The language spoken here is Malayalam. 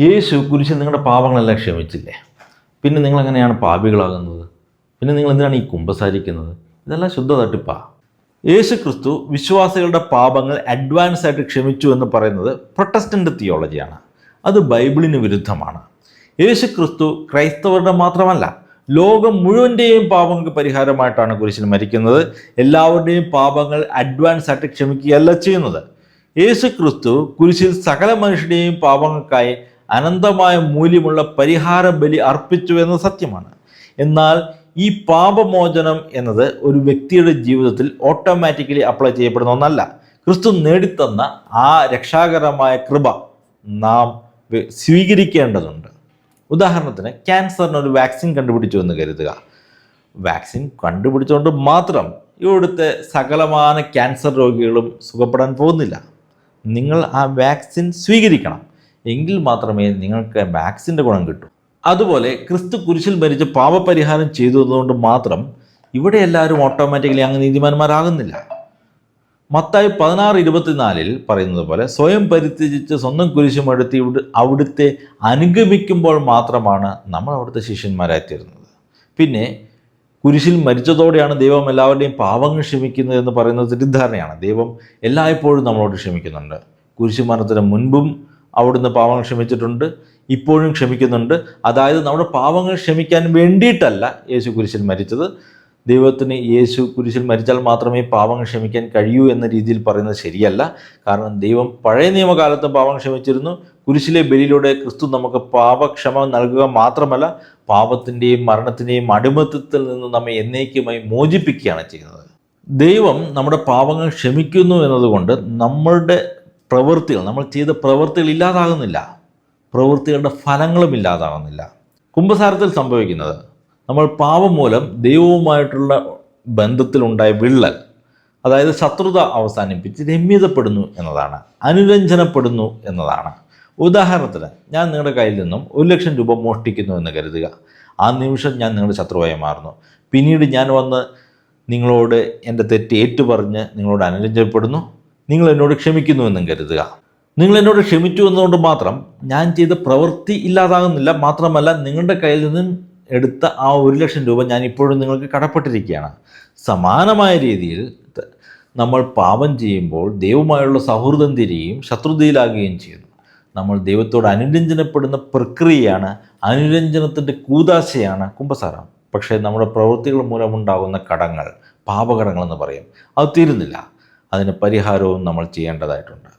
യേശു കുരിശിൽ നിങ്ങളുടെ പാപങ്ങളെല്ലാം ക്ഷമിച്ചില്ലേ? പിന്നെ നിങ്ങൾ എങ്ങനെയാണ് പാപികളാകുന്നത്? പിന്നെ നിങ്ങൾ എന്തിനാണ് ഈ കുമ്പസാരിക്കുന്നത്? ഇതെല്ലാം ശുദ്ധ തട്ടിപ്പാ. യേശു ക്രിസ്തു വിശ്വാസികളുടെ പാപങ്ങൾ അഡ്വാൻസ് ആയിട്ട് ക്ഷമിച്ചു എന്ന് പറയുന്നത് പ്രൊട്ടസ്റ്റൻ്റ് തിയോളജിയാണ്. അത് ബൈബിളിന് വിരുദ്ധമാണ്. യേശു ക്രിസ്തു ക്രൈസ്തവരുടെ മാത്രമല്ല, ലോകം മുഴുവൻ്റെയും പാപങ്ങൾക്ക് പരിഹാരമായിട്ടാണ് കുരിശിൽ മരിക്കുന്നത്. എല്ലാവരുടെയും പാപങ്ങൾ അഡ്വാൻസ് ആയിട്ട് ക്ഷമിക്കുകയല്ല ചെയ്യുന്നത്. യേശു ക്രിസ്തു കുരിശിൽ സകല മനുഷ്യരുടെയും പാപങ്ങൾക്കായി അനന്തമായ മൂല്യമുള്ള പരിഹാര ബലി അർപ്പിച്ചു എന്നത് സത്യമാണ്. എന്നാൽ ഈ പാപമോചനം എന്നത് ഒരു വ്യക്തിയുടെ ജീവിതത്തിൽ ഓട്ടോമാറ്റിക്കലി അപ്ലൈ ചെയ്യപ്പെടുന്ന ഒന്നല്ല. ക്രിസ്തു നേടിത്തന്ന ആ രക്ഷാകരമായ കൃപ നാം സ്വീകരിക്കേണ്ടതുണ്ട്. ഉദാഹരണത്തിന്, ക്യാൻസറിന് ഒരു വാക്സിൻ കണ്ടുപിടിച്ചു എന്ന് കരുതുക. വാക്സിൻ കണ്ടുപിടിച്ചുകൊണ്ട് മാത്രം ഇവിടുത്തെ സകലമാന ക്യാൻസർ രോഗികളും സുഖപ്പെടാൻ പോകുന്നില്ല. നിങ്ങൾ ആ വാക്സിൻ സ്വീകരിക്കണം, എങ്കിൽ മാത്രമേ നിങ്ങൾക്ക് വാക്സിൻ്റെ ഗുണം കിട്ടൂ. അതുപോലെ ക്രിസ്തു കുരിശിൽ മരിച്ച് പാപപരിഹാരം ചെയ്തു എന്നതുകൊണ്ട് മാത്രം ഇവിടെ എല്ലാവരും ഓട്ടോമാറ്റിക്കലി അങ്ങ് നീതിമാന്മാരാകുന്നില്ല. മത്തായി 16:24 പറയുന്നത് പോലെ സ്വയം പരിത്യജിച്ച് സ്വന്തം കുരിശുമെടുത്ത് അവിടുത്തെ അനുഗമിക്കുമ്പോൾ മാത്രമാണ് നമ്മൾ അവിടുത്തെ ശിഷ്യന്മാരായിത്തീരുന്നത്. പിന്നെ കുരിശിൽ മരിച്ചതോടെയാണ് ദൈവം എല്ലാവരുടെയും പാപങ്ങൾ ക്ഷമിക്കുന്നത് എന്ന് പറയുന്നത് തെറ്റിദ്ധാരണയാണ്. ദൈവം എല്ലായ്പ്പോഴും നമ്മളോട് ക്ഷമിക്കുന്നുണ്ട്. കുരിശുമരണത്തിന് മുൻപും അവിടുന്ന് പാപങ്ങൾ ക്ഷമിച്ചിട്ടുണ്ട്, ഇപ്പോഴും ക്ഷമിക്കുന്നുണ്ട്. അതായത് നമ്മുടെ പാപങ്ങൾ ക്ഷമിക്കാൻ വേണ്ടിയിട്ടല്ല യേശു കുരിശിൽ മരിച്ചത്. ദൈവത്തിന് യേശു കുരിശിൽ മരിച്ചാൽ മാത്രമേ പാപങ്ങൾ ക്ഷമിക്കാൻ കഴിയൂ എന്ന രീതിയിൽ പറയുന്നത് ശരിയല്ല. കാരണം ദൈവം പഴയ നിയമകാലത്ത് പാപം ക്ഷമിച്ചിരുന്നു. കുരിശിലെ ബലിയിലൂടെ ക്രിസ്തു നമുക്ക് പാപക്ഷമ നൽകുക മാത്രമല്ല, പാപത്തിൻ്റെയും മരണത്തിൻ്റെയും അടിമത്തത്തിൽ നിന്ന് നമ്മെ എന്നേക്കുമായി മോചിപ്പിക്കുകയാണ് ചെയ്യുന്നത്. ദൈവം നമ്മുടെ പാപങ്ങൾ ക്ഷമിക്കുന്നു എന്നതുകൊണ്ട് നമ്മളുടെ പ്രവൃത്തികൾ, നമ്മൾ ചെയ്ത പ്രവൃത്തികൾ ഇല്ലാതാകുന്നില്ല, പ്രവൃത്തികളുടെ ഫലങ്ങളും ഇല്ലാതാകുന്നില്ല. കുമ്പസാരത്തിൽ സംഭവിക്കുന്നത് നമ്മൾ പാപം മൂലം ദൈവവുമായിട്ടുള്ള ബന്ധത്തിലുണ്ടായ വിള്ളൽ, അതായത് ശത്രുത അവസാനിപ്പിച്ച് രമ്യതപ്പെടുന്നു എന്നതാണ്, അനുരഞ്ജനപ്പെടുന്നു എന്നതാണ്. ഉദാഹരണത്തിന്, ഞാൻ നിങ്ങളുടെ കയ്യിൽ നിന്നും 1,00,000 രൂപ മോഷ്ടിക്കുന്നു എന്ന് കരുതുക. ആ നിമിഷം ഞാൻ നിങ്ങളുടെ ശത്രുവായി മാറുന്നു. പിന്നീട് ഞാൻ വന്ന് നിങ്ങളോട് എൻ്റെ തെറ്റ് ഏറ്റുപറഞ്ഞ് നിങ്ങളോട് അനുരഞ്ജനപ്പെടുന്നു. നിങ്ങൾ എന്നോട് ക്ഷമിക്കുന്നു എന്നും കരുതുക. നിങ്ങൾ എന്നോട് ക്ഷമിച്ചു എന്നതുകൊണ്ട് മാത്രം ഞാൻ ചെയ്ത പ്രവൃത്തി ഇല്ലാതാകുന്നില്ല. മാത്രമല്ല, നിങ്ങളുടെ കയ്യിൽ നിന്നും എടുത്ത ആ 1,00,000 രൂപ ഞാൻ ഇപ്പോഴും നിങ്ങൾക്ക് കടപ്പെട്ടിരിക്കുകയാണ്. സമാനമായ രീതിയിൽ നമ്മൾ പാപം ചെയ്യുമ്പോൾ ദൈവവുമായുള്ള സൗഹൃദം തിരികെയും ശത്രുതയിലാകുകയും ചെയ്യുന്നു. നമ്മൾ ദൈവത്തോട് അനുരഞ്ജനപ്പെടുന്ന പ്രക്രിയയാണ്, അനുരഞ്ജനത്തിൻ്റെ കൂദാശയാണ് കുമ്പസാരം. പക്ഷേ നമ്മുടെ പ്രവൃത്തികൾ മൂലമുണ്ടാകുന്ന കടങ്ങൾ, പാപകടങ്ങളെന്ന് പറയും, അത് തീരുന്നില്ല. അതിന് പരിഹാരവും നമ്മൾ ചെയ്യേണ്ടതായിട്ടുണ്ട്.